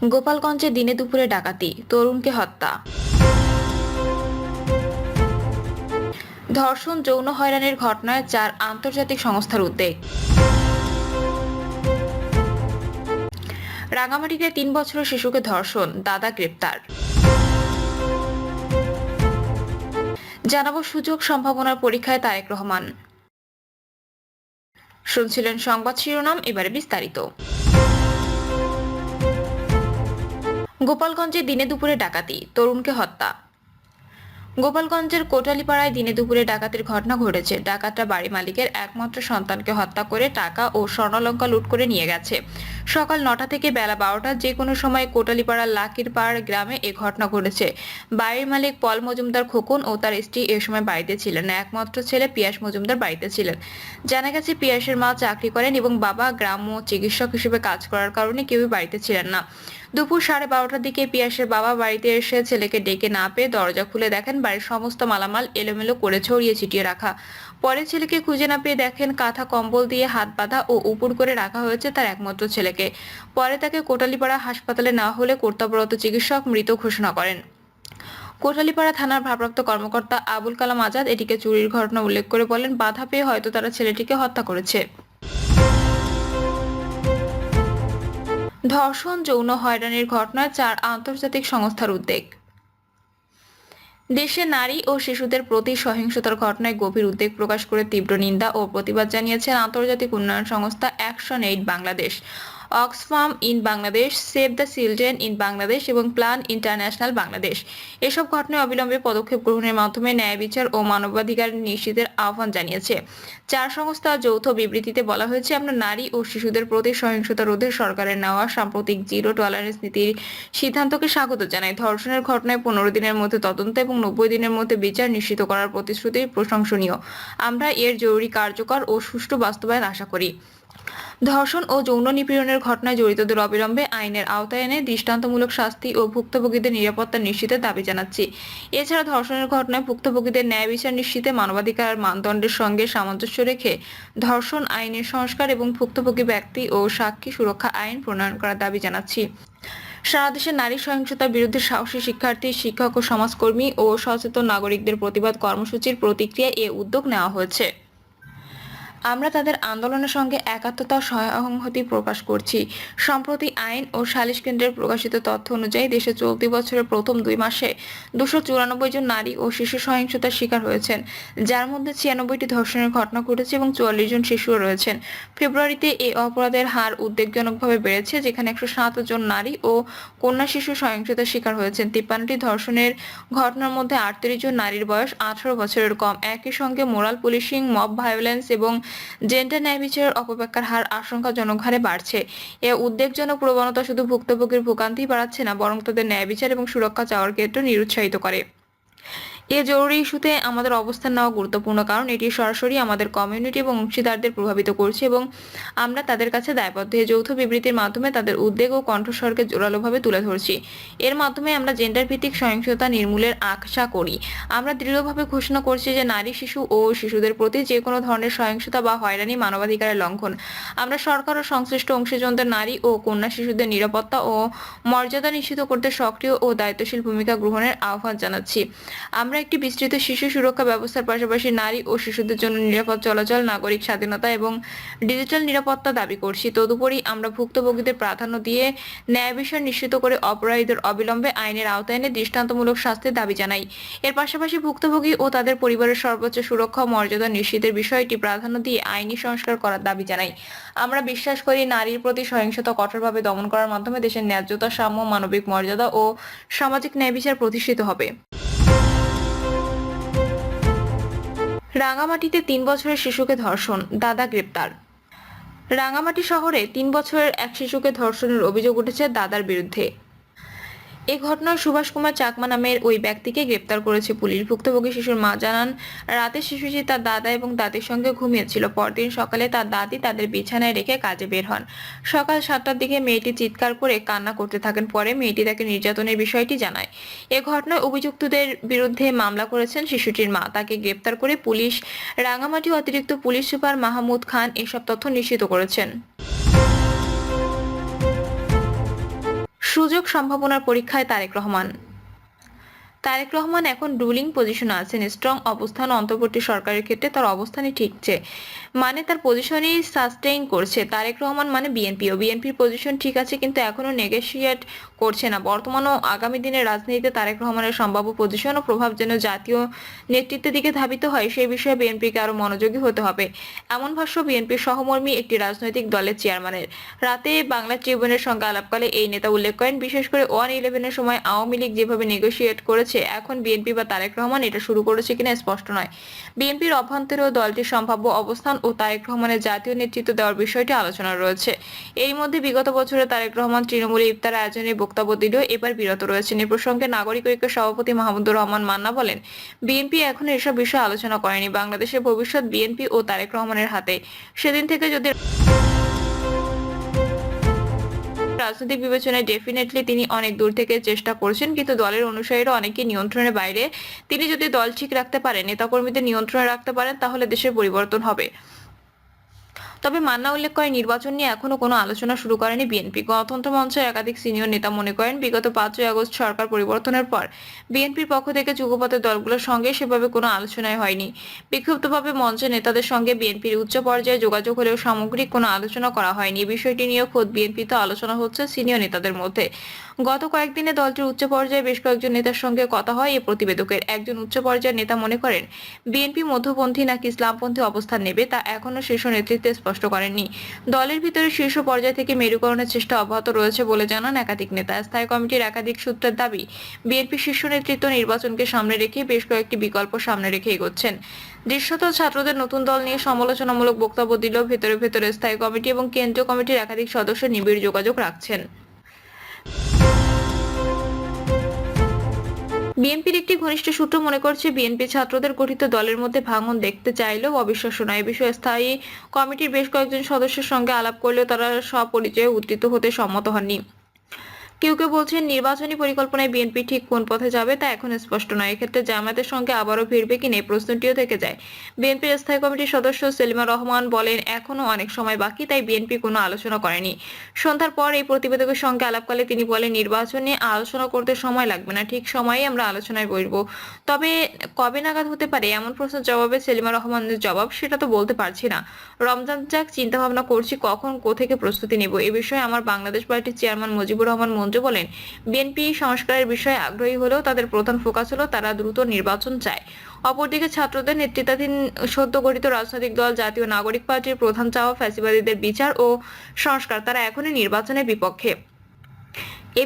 গোপালগঞ্জে দিনে দুপুরে ডাকাতি, তরুণকে হত্যা। ধর্ষণ, যৌন হয়রানির ঘটনায় 4 আন্তর্জাতিক সংস্থার উদ্বেগ। রাঙামাটিতে 3 বছরের শিশুকে ধর্ষণ, দাদা গ্রেপ্তার। জানাবো সুযোগ সম্ভাবনার পরীক্ষায় তারেক রহমান। শুনছিলেন সংবাদ শিরোনাম, এবারে বিস্তারিত। গোপালগঞ্জে দিনে দুপুরে ডাকাতি, তরুণকে হত্যা। গোপালগঞ্জের কোটালীপাড়ায় দিনে দুপুরে ডাকাতির ঘটনা ঘটেছে। ডাকাতরা বাড়ি মালিকের একমাত্র সন্তানকে হত্যা করে টাকা ও স্বর্ণালঙ্কা লুট করে নিয়ে গেছে। সকাল 9টা থেকে বেলা 12টা যে কোনো সময় কোটালীপাড়ার লাকিরপাড় গ্রামে এ ঘটনা ঘটেছে। বাড়ির মালিক পল মজুমদার খোকন ও তার স্ত্রী এ সময় বাড়িতে ছিলেন না। একমাত্র ছেলে পিয়াস মজুমদার বাড়িতে ছিলেন। জানা গেছে পিয়াসের মা চাকরি করেন এবং বাবা গ্রাম্য চিকিৎসক হিসেবে কাজ করার কারণে কেউই বাড়িতে ছিলেন না। দুপুর 12:30টার দিকে পিয়াসের বাবা বাড়িতে এসে ছেলেকে ডেকে না পেয়ে দরজা খুলে দেখেন বাড়ির সমস্ত মালামাল এলোমেলো করে ছড়িয়ে ছিটিয়ে রাখা। পরে ছেলেকে খুঁজে না পেয়ে দেখেন কাঁথা কম্বল দিয়ে হাত বাঁধা ও উপর করে রাখা হয়েছে তার একমাত্র ছেলেকে। পরে তাকে কোটালীপাড়া হাসপাতালে নেওয়া হলে কর্তব্যরত চিকিৎসক মৃত ঘোষণা করেন। কোটালীপাড়া থানার ভারপ্রাপ্ত কর্মকর্তা আবুল কালাম আজাদ এটিকে চুরির ঘটনা উল্লেখ করে বলেন, বাধা পেয়ে হয়তো তারা ছেলেটিকে হত্যা করেছে। ধর্ষণ, যৌন হয়রানির ঘটনায় 4 আন্তর্জাতিক সংস্থার উদ্বেগ। দেশে নারী ও শিশুদের প্রতি সহিংসতার ঘটনায় গভীর উদ্বেগ প্রকাশ করে তীব্র নিন্দা ও প্রতিবাদ জানিয়েছেন আন্তর্জাতিক উন্নয়ন সংস্থা action aid Bangladesh, Oxfam in Bangladesh, save the children in Bangladesh এবং প্ল্যান ইন্টারন্যাশনাল বাংলাদেশ। এসব ঘটনায় অবিলম্বে পদক্ষেপ গ্রহণের মাধ্যমে ন্যায় বিচার ও মানবাধিকার নিশ্চিতের আহ্বান জানিয়েছে। 4 সংস্থার যৌথ বিবৃতিতে বলা হয়েছে, আমরা নারী ও শিশুদের প্রতি সহিংসতা রোধে সরকারের নেওয়া সাম্প্রতিক জিরো টলারেন্স নীতির সিদ্ধান্তকে স্বাগত জানাই। ধর্ষণের ঘটনায় 15 দিনের মধ্যে তদন্ত এবং 90 দিনের মধ্যে বিচার নিশ্চিত করার প্রতিশ্রুতি প্রশংসনীয়। আমরা এর জরুরি কার্যকর ও সুষ্ঠু বাস্তবায়ন আশা করি। ধর্ষণ ও যৌন নিপীড়নের ঘটনায় জড়িতদের অবিলম্বে আইনের আওতায় এনে দৃষ্টান্তমূলক শাস্তি ও ভুক্তভোগীদের নিরাপত্তা নিশ্চিতের দাবি জানাচ্ছি। এছাড়া ধর্ষণের ঘটনায় ভুক্তভোগীদের ন্যায় বিচার নিশ্চিতে মানবাধিকার মানদণ্ডের সঙ্গে সামঞ্জস্য রেখে ধর্ষণ আইনের সংস্কার এবং ভুক্তভোগী ব্যক্তি ও সাক্ষী সুরক্ষা আইন প্রণয়ন করার দাবি জানাচ্ছি। সারা দেশে নারী সহিংসতার বিরুদ্ধে সাহসী শিক্ষার্থী, শিক্ষক ও সমাজকর্মী ও সচেতন নাগরিকদের প্রতিবাদ কর্মসূচির প্রতিক্রিয়ায় এ উদ্যোগ নেওয়া হয়েছে। আমরা তাদের আন্দোলনের সঙ্গে একাত্মতা সহানুভূতি প্রকাশ করছি। সম্প্রতি আইন ও সালিশ কেন্দ্রের প্রকাশিত তথ্য অনুযায়ী দেশে চলতি বছরের প্রথম 2 মাসে 294 জন নারী ও শিশু সহিংসতার শিকার হয়েছেন, যার মধ্যে 96টি ধর্ষণের ঘটনা ঘটেছে এবং 44 জন শিশুও রয়েছেন। ফেব্রুয়ারিতে এই অপরাধের হার উদ্বেগজনকভাবে বেড়েছে, যেখানে 107 জন নারী ও কন্যা শিশু সহিংসতার শিকার হয়েছেন। 53টি ধর্ষণের ঘটনার মধ্যে 38 জন নারীর বয়স 18 বছরের কম। একই সঙ্গে মোরাল পুলিশিং, মব ভায়োলেন্স এবং জেন্ডার ন্যায় বিচারের অপব্যাখ্যার হার আশঙ্কাজনক হারে বাড়ছে। এ উদ্বেগজনক প্রবণতা শুধু ভুক্তভোগীর ভোগান্তি বাড়াচ্ছে না, বরং তাদের ন্যায় বিচার এবং সুরক্ষা চাওয়ার ক্ষেত্রে নিরুৎসাহিত করে। এ জরুরি ইস্যুতে আমাদের অবস্থান নেওয়া গুরুত্বপূর্ণ, কারণ এটি সরাসরি আমাদের কমিউনিটি এবং অংশীদারদের প্রভাবিত করছে এবং আমরা তাদের কাছে দায়বদ্ধ। এই যৌথ বিবৃতির মাধ্যমে তাদের উদ্বেগ ও কণ্ঠস্বরকে জোরালোভাবে তুলে ধরছি। এর মাধ্যমে আমরা জেন্ডার ভিত্তিক সহিংসতা নির্মূলের আশা করি। আমরা দৃঢ়ভাবে ঘোষণা করছি যে নারী, শিশু ও শিশুদের প্রতি যে কোনো ধরনের সহিংসতা বা হয়রানি মানবাধিকারের লঙ্ঘন। আমরা সরকার ও সংশ্লিষ্ট অংশীজনদের নারী ও কন্যা শিশুদের নিরাপত্তা ও মর্যাদা নিশ্চিত করতে সক্রিয় ও দায়িত্বশীল ভূমিকা গ্রহণের আহ্বান জানাচ্ছি। আমরা একটি বিস্তৃত শিশু সুরক্ষা ব্যবস্থার পাশাপাশি নারী ও শিশুদের জন্য নিরাপদ চলাচল, নাগরিক স্বাধীনতা এবং ডিজিটাল নিরাপত্তা দাবি করছি। তদুপরি আমরা ভুক্তভোগীদের প্রাধান্য দিয়ে ন্যায় বিচার নিশ্চিত করে অপরাধীদের অবিলম্বে আইনের আওতায় এনে দৃষ্টান্তমূলক শাস্তির দাবি জানাই। এর পাশাপাশি ভুক্তভোগী ও তাদের পরিবারের সর্বোচ্চ সুরক্ষা ও মর্যাদা নিশ্চিতের বিষয়টি প্রাধান্য দিয়ে আইনি সংস্কার করার দাবি জানাই। আমরা বিশ্বাস করি নারীর প্রতি সহিংসতা কঠোরভাবে দমন করার মাধ্যমে দেশের ন্যায্যতা, সাম্য, মানবিক মর্যাদা ও সামাজিক ন্যায় বিচার প্রতিষ্ঠিত হবে। রাঙামাটিতে 3 বছরের শিশুকে ধর্ষণ, দাদা গ্রেপ্তার। রাঙামাটি শহরে 3 বছরের এক শিশুকে ধর্ষণের অভিযোগ উঠেছে দাদার বিরুদ্ধে। এ ঘটনায় সুভাষ কুমার চাকমা নামের ওই ব্যক্তিকে গ্রেপ্তার করেছে পুলিশ। ভুক্তভোগী শিশুর মা জানান, রাতে শিশুটি তার দাদা এবং দাদির সঙ্গে ঘুমিয়েছিল। পরদিন সকালে তার দাদি তাদের বিছানায় রেখে কাজে বের হন। সকাল 7টার দিকে মেয়েটি চিৎকার করে কান্না করতে থাকেন। পরে মেয়েটি তাকে নির্যাতনের বিষয়টি জানায়। এ ঘটনায় অভিযুক্তদের বিরুদ্ধে মামলা করেছেন শিশুটির মা। তাকে গ্রেপ্তার করে পুলিশ। রাঙামাটি অতিরিক্ত পুলিশ সুপার মাহমুদ খান এসব তথ্য নিশ্চিত করেছেন। সুযোগ সম্ভাবনার পরীক্ষায় তারেক রহমান এখন রুলিং পজিশনে আছেন। স্ট্রং অবস্থান অন্তর্বর্তী সরকারের ক্ষেত্রে তার অবস্থানই ঠিকছে, মানে তার পজিশনই সাস্টেইন করছে। তারেক রহমান মানে বিএনপির পজিশন ঠিক আছে, কিন্তু এখনো নেগোশিয়েট করছে না। বর্তমান ও আগামী দিনের রাজনীতিতে তারেক রহমানের সম্ভাব্য পজিশন ও প্রভাব যেন জাতীয় নেতৃত্বের দিকে ধাবিত হয়, সেই বিষয়ে বিএনপিকে আরো মনোযোগী হতে হবে, এমন ভাষ্য বিএনপির সহমর্মী একটি রাজনৈতিক দলের চেয়ারম্যানের। রাতে বাংলা ট্রিবিউনের সঙ্গে আলাপকালে এই নেতা উল্লেখ করেন, বিশেষ করে 1-11 সময় আওয়ামী লীগ যেভাবে নেগোশিয়েট করেছে, এখন বিএনপি বা তারেক রহমান এটা শুরু করেছে কিনা স্পষ্ট নয়। বিএনপির অভ্যন্তরেও দলটির সম্ভাব্য অবস্থান ও তারেক রহমানের জাতীয় নেতৃত্ব দেওয়ার বিষয়টি আলোচনা রয়েছে। এর মধ্যে বিগত বছরে তারেক রহমান তৃণমূলে ইফতার আয়োজনে বক্তব্য দিলেও এবার বিরত রয়েছেন। এ প্রসঙ্গে নাগরিক ঐক্যের সভাপতি মাহমুদুর রহমান মান্না বলেন, বিএনপি এখন এসব বিষয়ে আলোচনা করেনি। বাংলাদেশের ভবিষ্যৎ বিএনপি ও তারেক রহমানের হাতে। সেদিন থেকে যদি রাজনৈতিক বিবেচনায় ডেফিনেটলি তিনি অনেক দূর থেকে চেষ্টা করছেন, কিন্তু দলের অনুসারীরা অনেকে নিয়ন্ত্রণের বাইরে। তিনি যদি দল ঠিক রাখতে পারেন, নেতাকর্মীদের নিয়ন্ত্রণে রাখতে পারেন, তাহলে দেশের পরিবর্তন হবে। তবে মান্না উল্লেখ করে, নির্বাচন নিয়ে এখনো কোনো আলোচনা শুরু করেনি বিএনপি। গণতন্ত্র মঞ্চের একাধিক সিনিয়র নেতা মনে করেন, বিগত 5ই আগস্ট সরকার পরিবর্তনের পর বিএনপির পক্ষ থেকে যুগপথের দলগুলোর সঙ্গে সেভাবে কোনো আলোচনাই হয়নি। বিক্ষুব্ধভাবে মঞ্চের নেতাদের সঙ্গে বিএনপির উচ্চ পর্যায়ে যোগাযোগ হলেও সামগ্রিক কোনো আলোচনা করা হয়নি। এই বিষয়টি নিয়েও খোদ বিএনপিতে আলোচনা হচ্ছে সিনিয়র নেতাদের মধ্যে। গত কয়েকদিনে দলটির উচ্চ পর্যায়ে বেশ কয়েকজন নেতার সঙ্গে কথা হয়। এই প্রতিবেদকের একজন উচ্চ পর্যায়ের নেতা মনে করেন, বিএনপি মধ্যপন্থী নাকি ইসলামপন্থী অবস্থান নেবে তা এখনো শীর্ষ নেতৃত্বে স্পষ্ট করেননি। দলের ভিতরে শীর্ষ পর্যায় থেকে মেরুকরণের চেষ্টা অব্যাহত রয়েছে বলে জানান একাধিক নেতা। স্থায়ী কমিটির একাধিক সূত্রের দাবি, বিএনপি শীর্ষ নেতৃত্ব নির্বাচনকে সামনে রেখে বেশ কয়েকটি বিকল্প সামনে রেখে এগোচ্ছেন। দৃশ্যত ছাত্রদের নতুন দল নিয়ে সমালোচনামূলক বক্তব্য দিলেও ভেতরে স্থায়ী কমিটি এবং কেন্দ্রীয় কমিটির একাধিক সদস্য নিবিড় যোগাযোগ রাখছেন। বিএনপির একটি ঘনিষ্ঠ সূত্র মনে করছে, বিএনপি ছাত্রদের গঠিত দলের মধ্যে ভাঙন দেখতে চাইলেও অবিশ্বাস্য নয়। এ বিষয়ে স্থায়ী কমিটির বেশ কয়েকজন সদস্যের সঙ্গে আলাপ করলেও তারা স্বপরিচয়ে উদ্ধৃত হতে সম্মত হননি। কেউ কেউ বলছেন, নির্বাচনী পরিকল্পনায় বিএনপি ঠিক কোন পথে যাবে তা এখন স্পষ্ট নয়। এক্ষেত্রে জামায়াতের সঙ্গে আবারও ভিড়বে কিনা এই প্রশ্নটিও থেকে যায়। বিএনপির স্থায়ী কমিটির সদস্য সেলিমা রহমান বলেন, এখনো অনেক সময় বাকি, তাই বিএনপি কোনো আলোচনা করেনি। সন্ধ্যার পর এই প্রতিবেদকের সঙ্গে আলাপকালে তিনি বলেন, নির্বাচন নিয়ে আলোচনা করতে সময় লাগবে না, ঠিক সময়েই আমরা আলোচনায় বসবো। তবে কবে নাগাদ হতে পারে এমন প্রশ্নের জবাবে সেলিমা রহমানের জবাব, সেটা তো বলতে পারছি না। রমজান যাক, চিন্তা ভাবনা করছি কখন কোথেকে প্রস্তুতি নেব। এ বিষয়ে আমার বাংলাদেশ পার্টির চেয়ারম্যান মুজিবুর রহমান মঞ্জু বলেন, বিএনপি সংস্কারের বিষয়ে আগ্রহী হলেও তাদের প্রধান ফোকাস হলো তারা দ্রুত নির্বাচন চায়। অপরদিকে ছাত্রদের নেতৃত্বাধীন সদ্য গঠিত রাজনৈতিক দল জাতীয় নাগরিক পার্টির প্রধান চাওয়া ফ্যাসিবাদীদের বিচার ও সংস্কার, তারা এখনই নির্বাচনের বিপক্ষে। এ